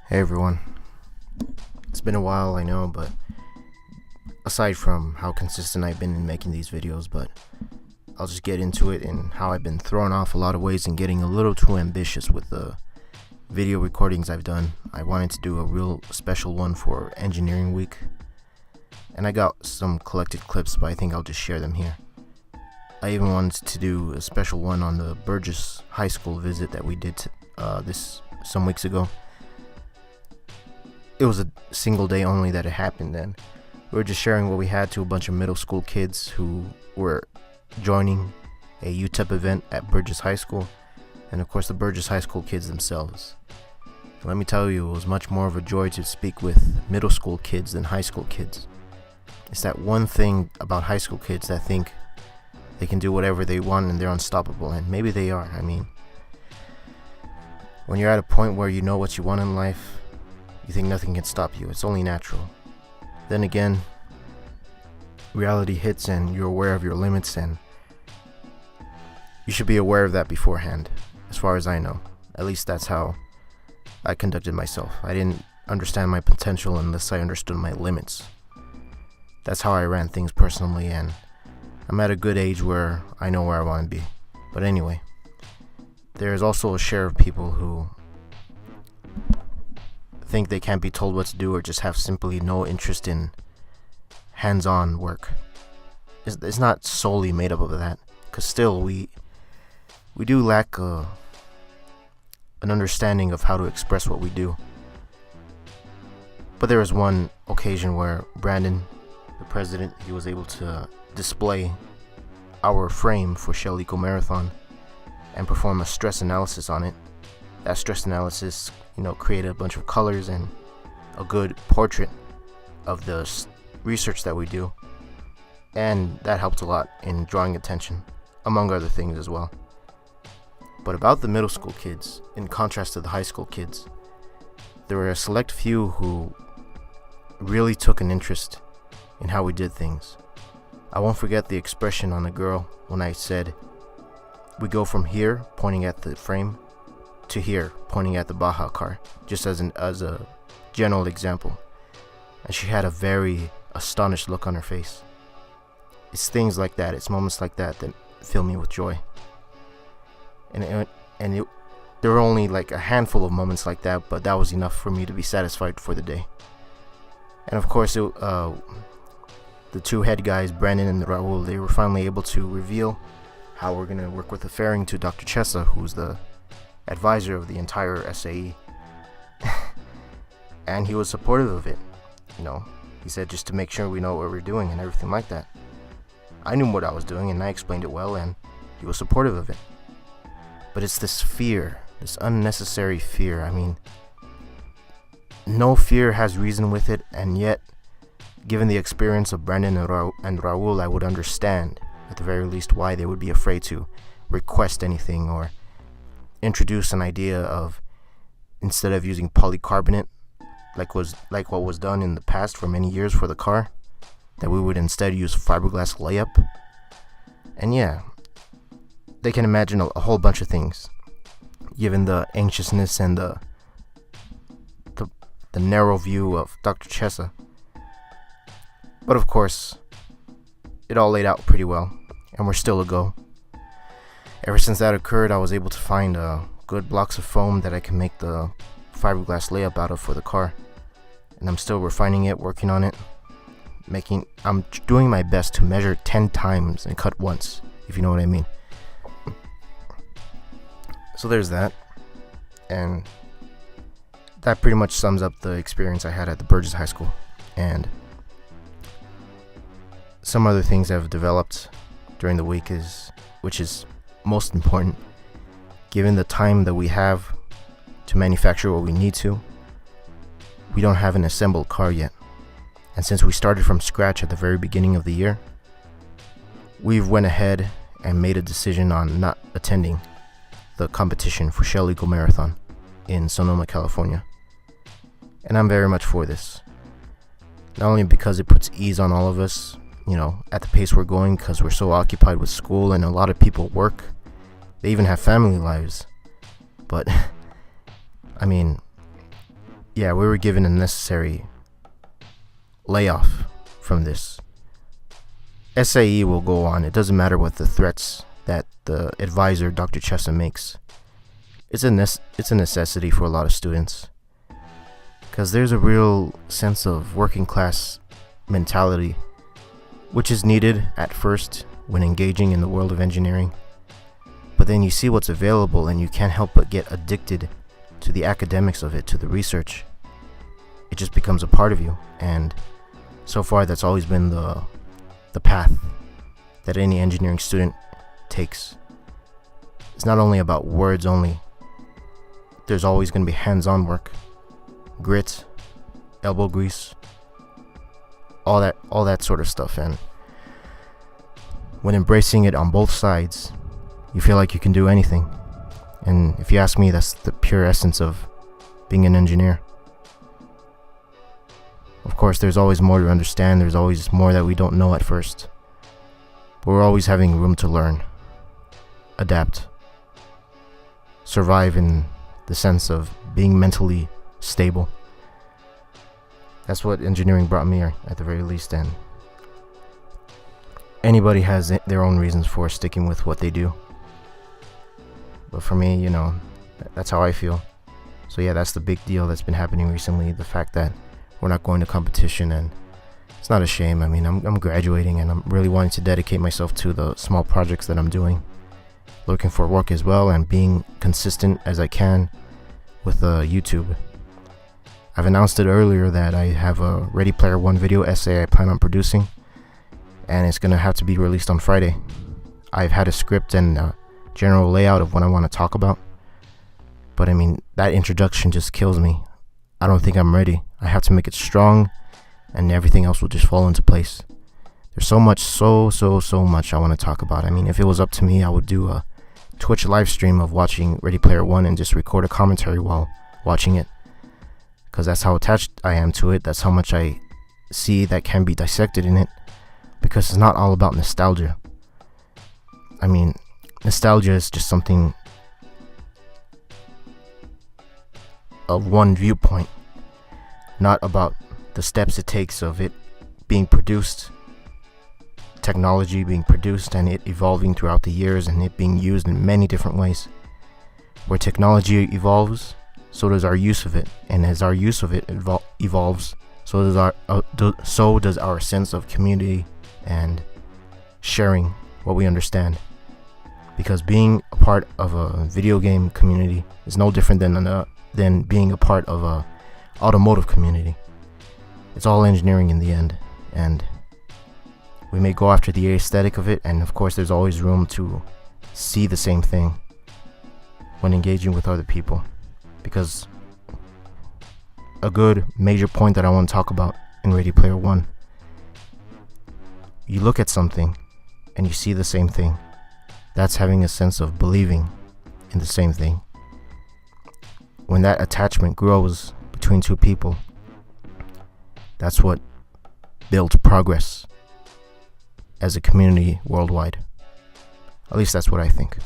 Hey everyone. It's been a while, I know, but aside from how consistent I've been in making these videos, but I'll just get into it and how I've been thrown off a lot of ways and getting a little too ambitious with the video recordings I've done. I wanted to do a real special one for engineering week, and I got some collected clips, but I think I'll just share them here. I even wanted to do a special one on the Burgess High School visit that we did some weeks ago. It was a single day only that it happened, and we were just sharing what we had to a bunch of middle school kids who were joining a UTEP event at Burgess High School, and of course the Burgess High School kids themselves. Let me tell you, it was much more of a joy to speak with middle school kids than high school kids. It's that one thing about high school kids that think they can do whatever they want and they're unstoppable, and maybe they are. I mean, when you're at a point where you know what you want in life, you think nothing can stop you. It's only natural. Then again, reality hits and you're aware of your limits, and you should be aware of that beforehand, as far as I know. At least that's how I conducted myself. I didn't understand my potential unless I understood my limits. That's how I ran things personally, and I'm at a good age where I know where I want to be. But anyway, there's also a share of people who think they can't be told what to do or just have simply no interest in hands-on work. It's not solely made up of that, because still we do lack an understanding of how to express what we do. But there was one occasion where Brandon, the president, he was able to display our frame for Shell Eco Marathon and perform a stress analysis on it. That stress analysis, created a bunch of colors and a good portrait of the research that we do, and that helped a lot in drawing attention, among other things as well. But about the middle school kids, in contrast to the high school kids, there were a select few who really took an interest in how we did things. I won't forget the expression on the girl when I said, "We go from here," pointing at the frame, to here, pointing at the Baja car, just as a general example. And she had a very astonished look on her face. It's things like that, it's moments like that that fill me with joy. And there were only like a handful of moments like that, but that was enough for me to be satisfied for the day. And of course, the two head guys, Brandon and Raul, they were finally able to reveal how we're going to work with the fairing to Dr. Chesa, who's the advisor of the entire SAE. And he was supportive of it. He said just to make sure we know what we're doing and everything like that. I knew what I was doing and I explained it well, and he was supportive of it. But it's this fear, this unnecessary fear. I mean, no fear has reason with it, and yet, given the experience of Brandon and Raul, I would understand, at the very least, why they would be afraid to request anything or introduce an idea of, instead of using polycarbonate like what was done in the past for many years for the car, that we would instead use fiberglass layup. And yeah, they can imagine a whole bunch of things, given the anxiousness and the narrow view of Dr. Chesa. But of course, it all laid out pretty well, and we're still a go. Ever since that occurred, I was able to find good blocks of foam that I can make the fiberglass layup out of for the car. And I'm still refining it, working on it. I'm doing my best to measure 10 times and cut once, if you know what I mean. So there's that. And that pretty much sums up the experience I had at the Burgess High School. And some other things that have developed during the week which is most important, given the time that we have to manufacture what we need to, we don't have an assembled car yet. And since we started from scratch at the very beginning of the year, we've went ahead and made a decision on not attending the competition for Shell Eco Marathon in Sonoma, California. And I'm very much for this. Not only because it puts ease on all of us, at the pace we're going, because we're so occupied with school and a lot of people work. They even have family lives. But, I mean, yeah, we were given a necessary layoff from this. SAE will go on. It doesn't matter what the threats that the advisor, Dr. Chessa, makes. It's a necessity for a lot of students, because there's a real sense of working class mentality, which is needed at first when engaging in the world of engineering. But then you see what's available and you can't help but get addicted to the academics of it, to the research. It just becomes a part of you, and so far that's always been the path that any engineering student takes. It's not only about words only. There's always going to be hands-on work, grit, elbow grease, all that sort of stuff. And when embracing it on both sides, you feel like you can do anything. And if you ask me, that's the pure essence of being an engineer. Of course, there's always more to understand. There's always more that we don't know at first. But we're always having room to learn, adapt, survive in the sense of being mentally stable. That's what engineering brought me, at the very least. And anybody has their own reasons for sticking with what they do. But for me, that's how I feel. So yeah, that's the big deal that's been happening recently. The fact that we're not going to competition, and it's not a shame. I mean, I'm graduating, and I'm really wanting to dedicate myself to the small projects that I'm doing, looking for work as well, and being consistent as I can with YouTube. I've announced it earlier that I have a Ready Player One video essay I plan on producing, and it's gonna have to be released on Friday. I've had a script and a general layout of what I want to talk about, but I mean, that introduction just kills me. I don't think I'm ready. I have to make it strong, and everything else will just fall into place. There's so much I want to talk about. I mean, if it was up to me, I would do a Twitch live stream of watching Ready Player One and just record a commentary while watching it, because that's how attached I am to it. That's how much I see that can be dissected in it, because it's not all about nostalgia. I mean, nostalgia is just something of one viewpoint, not about the steps it takes of it being produced, technology being produced, and it evolving throughout the years, and it being used in many different ways. Where technology evolves, so does our use of it, and as our use of it evolves, so does our sense of community and sharing what we understand. Because being a part of a video game community is no different than being a part of a automotive community. It's all engineering in the end, and we may go after the aesthetic of it, and of course there's always room to see the same thing when engaging with other people. Because a good major point that I want to talk about in Ready Player One, you look at something and you see the same thing. That's having a sense of believing in the same thing. When that attachment grows between two people, that's what builds progress as a community worldwide. At least that's what I think.